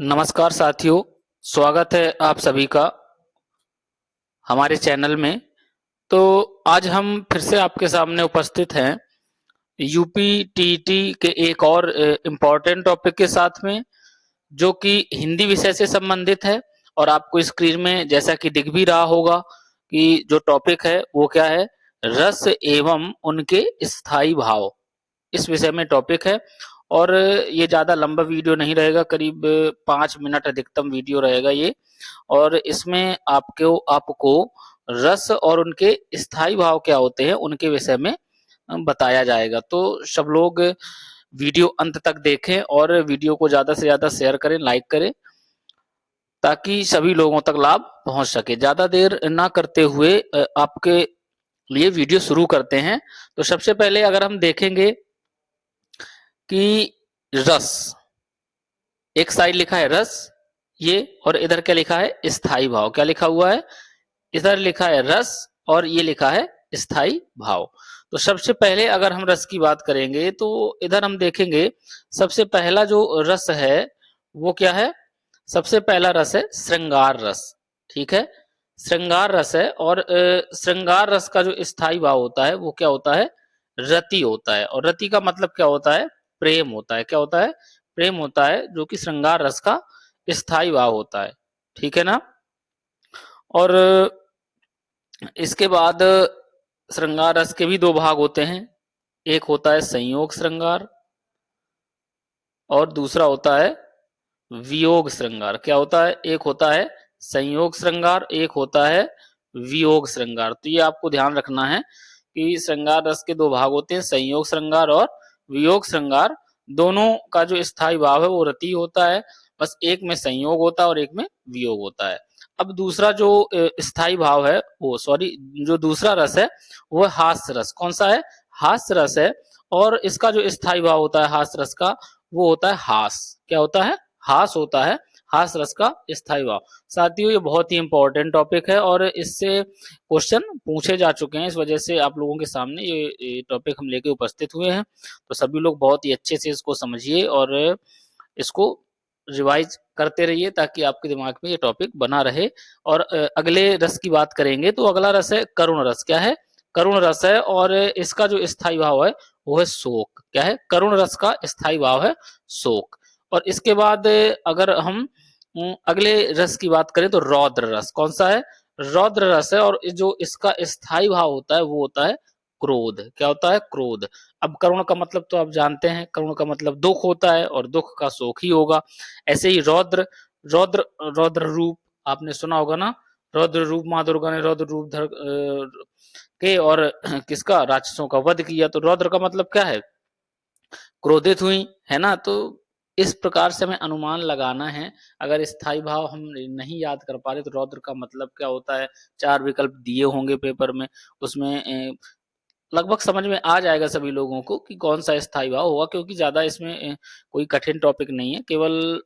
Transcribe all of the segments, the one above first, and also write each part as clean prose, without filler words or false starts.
नमस्कार साथियों, स्वागत है आप सभी का हमारे चैनल में। तो आज हम फिर से आपके सामने उपस्थित हैं यूपी टीईटी के एक और इम्पोर्टेंट टॉपिक के साथ में, जो कि हिंदी विषय से संबंधित है। और आपको स्क्रीन में जैसा कि दिख भी रहा होगा कि जो टॉपिक है वो क्या है, रस एवं उनके स्थायी भाव। इस विषय में टॉपिक है। और ये ज़्यादा लंबा वीडियो नहीं रहेगा, करीब 5 मिनट अधिकतम वीडियो रहेगा ये। और इसमें आपको रस और उनके स्थायी भाव क्या होते हैं उनके विषय में बताया जाएगा। तो सब लोग वीडियो अंत तक देखें और वीडियो को ज़्यादा से ज़्यादा शेयर करें, लाइक करें, ताकि सभी लोगों तक लाभ पहुंच सके। ज़्यादा देर ना करते हुए आपके लिए वीडियो शुरू करते हैं। तो सबसे पहले अगर हम देखेंगे कि रस, एक साइड लिखा है रस ये, और इधर क्या लिखा है, स्थायी भाव। क्या लिखा हुआ है, इधर लिखा है रस और ये लिखा है स्थायी भाव। तो सबसे पहले अगर हम रस की बात करेंगे तो इधर हम देखेंगे सबसे पहला जो रस है वो क्या है। सबसे पहला रस है श्रृंगार रस। ठीक है, श्रृंगार रस है। और श्रृंगार रस का जो स्थायी भाव होता है वो क्या होता है, रति होता है। और रति का मतलब क्या होता है, प्रेम होता है। क्या होता है, प्रेम होता है, जो कि श्रृंगार रस का स्थायी भाव होता है। ठीक है ना। और इसके बाद श्रृंगार रस के भी दो भाग होते हैं। एक होता है संयोग श्रृंगार और दूसरा होता है वियोग श्रृंगार। क्या होता है, एक होता है संयोग श्रृंगार, एक होता है वियोग श्रृंगार। तो ये आपको ध्यान रखना है कि श्रृंगार रस के दो भाग होते हैं, संयोग श्रृंगार और वियोग श्रृंगार। दोनों का जो स्थायी भाव है वो रति होता है, बस एक में संयोग होता है और एक में वियोग होता है। अब दूसरा जो स्थायी भाव है वो जो दूसरा रस है वो हास्य रस। कौन सा है, हास्य रस है। और इसका जो स्थायी भाव होता है हास्य रस का वो होता है हास। क्या होता है, हास होता है, हास रस का स्थायी भाव। साथियों, ये बहुत ही इंपॉर्टेंट टॉपिक है और इससे क्वेश्चन पूछे जा चुके हैं, इस वजह से आप लोगों के सामने ये टॉपिक हम लेके उपस्थित हुए हैं। तो सभी लोग बहुत ही अच्छे से इसको समझिए और इसको रिवाइज करते रहिए ताकि आपके दिमाग में ये टॉपिक बना रहे। और अगले रस की बात करेंगे तो अगला रस है करुण रस। क्या है, करुण रस है। और इसका जो स्थायी भाव है वो है शोक। क्या है, करुण रस का स्थायी भाव है शोक। और इसके बाद अगर हम अगले रस की बात करें तो रौद्र रस। कौन सा है, रौद्र रस है। और जो इसका स्थायी भाव होता है वो होता है क्रोध। क्या होता है, क्रोध। अब करुण का मतलब तो आप जानते हैं, करुण का मतलब दुख होता है और दुख का शोक ही होगा। ऐसे ही रौद्र, रौद्र रौद्र रूप आपने सुना होगा ना, रौद्र रूप माँ दुर्गा ने रौद्र रूप धर के और किसका, राक्षसों का वध किया। तो रौद्र का मतलब क्या है, क्रोधित हुई, है ना। तो इस प्रकार से हमें अनुमान लगाना है। अगर स्थायी भाव हम नहीं याद कर पा रहे तो रौद्र का मतलब क्या होता है, 4 विकल्प दिए होंगे पेपर में, उसमें लगभग समझ में आ जाएगा सभी लोगों को कि कौन सा स्थायी भाव होगा, क्योंकि ज्यादा इसमें कोई कठिन टॉपिक नहीं है। केवल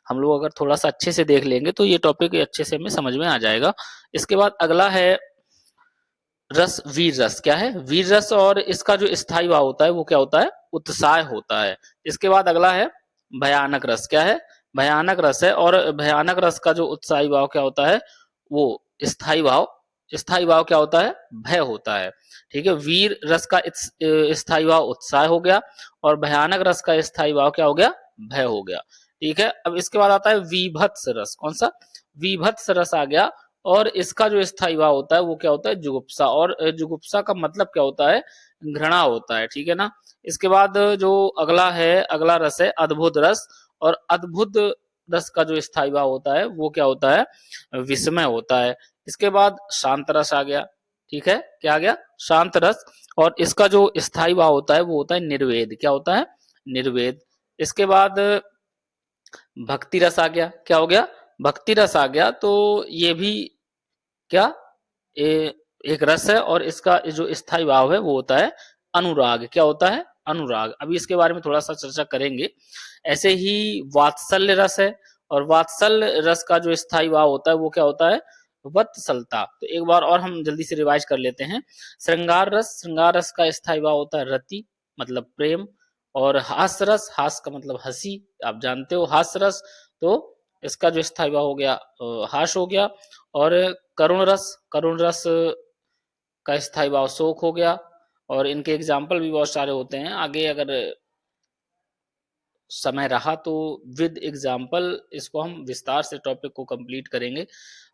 हम लोग अगर थोड़ा सा अच्छे से देख लेंगे तो ये टॉपिक अच्छे से हमें समझ में आ जाएगा। इसके बाद अगला है रस वीर रस। क्या है, वीर रस। और इसका जो स्थायी भाव होता है वो क्या होता है, उत्साह होता है। इसके बाद अगला है भयानक रस। क्या है, भयानक रस है। और भयानक रस का जो उत्साही भाव क्या होता है, वो स्थायी भाव, स्थायी भाव क्या होता है, भय होता है। ठीक है, वीर रस का स्थायी भाव उत्साह हो गया और भयानक रस का स्थायी भाव क्या हो गया, भय हो गया। ठीक है, अब इसके बाद आता है विभत्स रस। कौन सा, विभत्स रस आ गया। और इसका जो स्थायी भाव होता है वो क्या होता है, जुगुप्सा। और जुगुप्सा का मतलब क्या होता है, घृणा होता है। ठीक है ना। इसके बाद जो अगला है, अगला रस है अद्भुत रस। और अद्भुत रस का जो स्थायी भाव होता है वो क्या होता है, विस्मय होता है। इसके बाद शांत रस आ गया। ठीक है, क्या आ गया, शांत रस। और इसका जो स्थायी भाव होता है वो होता है निर्वेद। क्या होता है, निर्वेद। इसके बाद भक्ति रस आ गया। क्या हो गया, भक्ति रस आ गया। तो ये भी क्या, एक रस है और इसका जो स्थायी भाव है वो होता है अनुराग। क्या होता है, अनुराग। अभी इसके बारे में थोड़ा सा चर्चा करेंगे। ऐसे ही वात्सल्य रस है। और वात्सल्य रस का जो स्थायी भाव होता है वो क्या होता है, वत्सलता। तो एक बार और हम जल्दी से रिवाइज कर लेते हैं। श्रृंगार रस, श्रृंगार रस का स्थायी भाव होता है रति, मतलब प्रेम। और हास्य रस, हास्य का मतलब हंसी, आप जानते हो हास्य रस, तो इसका जो स्थायी भाव हो गया हाश हो गया। और करुण रस का स्थायी भाव शोक हो गया। और इनके एग्जाम्पल भी बहुत सारे होते हैं, आगे अगर समय रहा तो विद एग्जाम्पल इसको हम विस्तार से टॉपिक को कंप्लीट करेंगे।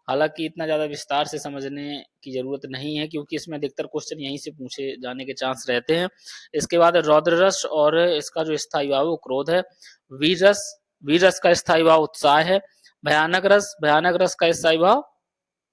हालांकि इतना ज़्यादा विस्तार से समझने की ज़रूरत नहीं है, क्योंकि इसमें अधिकतर क्वेश्चन यहीं से पूछे जाने के चांस रहते हैं। इसके बाद रौद्र रस और इसका जो स्थायी भाव वो क्रोध है। वीर रस का स्थायी भाव उत्साह है। भयानक रस का स्थायी भाव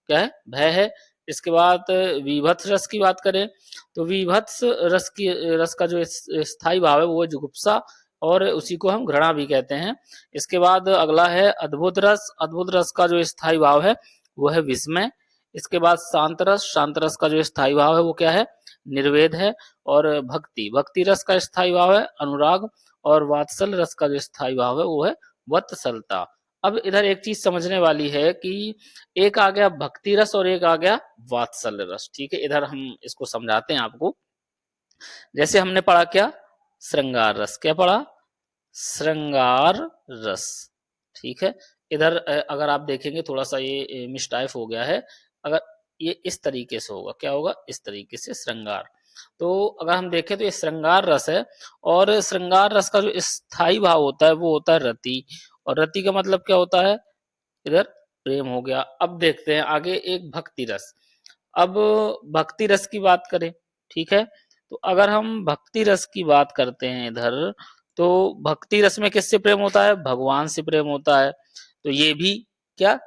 क्या है, भय है। इसके बाद विभत्स रस की बात करें तो विभत्स रस का जो स्थायी भाव है वो है जुगुप्सा, और उसी को हम घृणा भी कहते हैं। इसके बाद अगला है अद्भुत रस का जो स्थायी भाव है वो है विस्मय। इसके बाद शांत रस का जो स्थायी भाव है वो क्या है, निर्वेद है। और भक्ति रस का स्थायी भाव है अनुराग। और वात्सल रस का जो स्थायी भाव है वो है वत्सलता। अब इधर एक चीज समझने वाली है कि एक आ गया भक्ति रस और एक आ गया वात्सल्य रस, ठीक है। इधर हम इसको समझाते हैं आपको। जैसे हमने पढ़ा क्या, श्रृंगार रस, क्या पढ़ा, श्रृंगार रस, ठीक है। इधर अगर आप देखेंगे थोड़ा सा ये मिस्टाइप हो गया है, अगर ये इस तरीके से होगा, क्या होगा, इस तरीके से श्रृंगार। तो अगर हम देखें तो ये श्रृंगार रस है, और श्रृंगार रस का जो स्थायी भाव होता है वो होता है रति। और रति का मतलब क्या होता है, इधर प्रेम हो गया। अब देखते हैं आगे एक भक्ति रस। अब भक्ति रस की बात करें, ठीक है, तो अगर हम भक्ति रस की बात करते हैं इधर, तो भक्ति रस में किससे प्रेम होता है, भगवान से प्रेम होता है। तो ये भी क्या,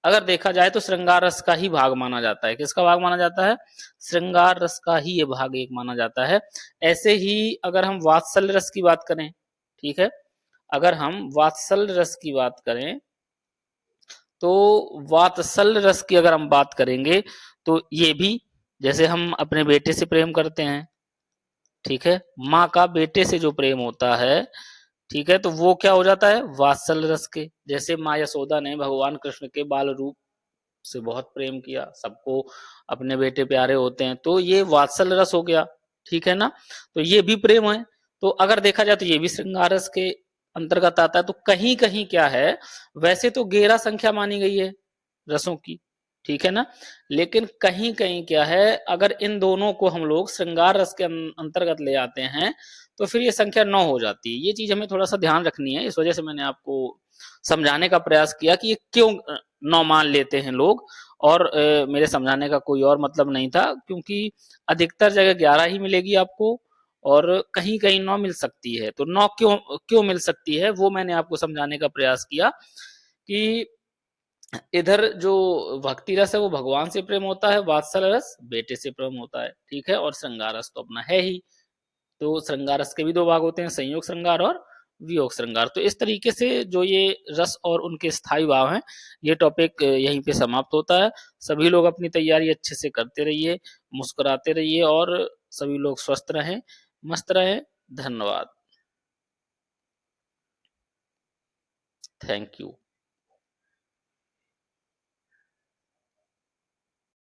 अगर देखा जाए तो श्रृंगार रस का ही भाग माना जाता है। किसका भाग माना जाता है, श्रृंगार रस का ही ये भाग एक माना जाता है। ऐसे ही अगर हम वात्सल्य रस की बात करें, ठीक है, अगर हम वात्सल्य रस की बात करें तो वात्सल्य रस की अगर हम बात करेंगे तो ये भी, जैसे हम अपने बेटे से प्रेम करते हैं, ठीक है, माँ का बेटे से जो प्रेम होता है, ठीक है, तो वो क्या हो जाता है, वात्सल्य रस के। जैसे माँ यशोदा ने भगवान कृष्ण के बाल रूप से बहुत प्रेम किया, सबको अपने बेटे प्यारे होते हैं, तो ये वात्सल्य रस हो गया, ठीक है ना। तो ये भी प्रेम है। तो अगर देखा जाए तो ये भी श्रृंगार रस के अंतर्गत आता है। तो कहीं कहीं क्या है, वैसे तो 11 संख्या मानी गई है रसों की, ठीक है ना, लेकिन कहीं कहीं क्या है, अगर इन दोनों को हम लोग श्रृंगार रस के अंतर्गत ले आते हैं तो फिर ये संख्या 9 हो जाती है। ये चीज हमें थोड़ा सा ध्यान रखनी है, इस वजह से मैंने आपको समझाने का प्रयास किया कि ये क्यों 9 मान लेते हैं लोग। और मेरे समझाने का कोई और मतलब नहीं था, क्योंकि अधिकतर जगह 11 ही मिलेगी आपको, और कहीं कहीं 9 मिल सकती है। तो 9 क्यों क्यों मिल सकती है वो मैंने आपको समझाने का प्रयास किया कि इधर जो भक्ति रस है वो भगवान से प्रेम होता है, वात्सल्य रस बेटे से प्रेम होता है, ठीक है, और श्रृंगार रस तो अपना है ही। तो श्रृंगार रस के भी 2 भाग होते हैं, संयोग श्रृंगार और वियोग श्रृंगार। तो इस तरीके से जो ये रस और उनके स्थायी भाव हैं, ये टॉपिक यहीं पे समाप्त होता है। सभी लोग अपनी तैयारी अच्छे से करते रहिए, मुस्कुराते रहिए, और सभी लोग स्वस्थ रहें, मस्त रहें। धन्यवाद। Thank you.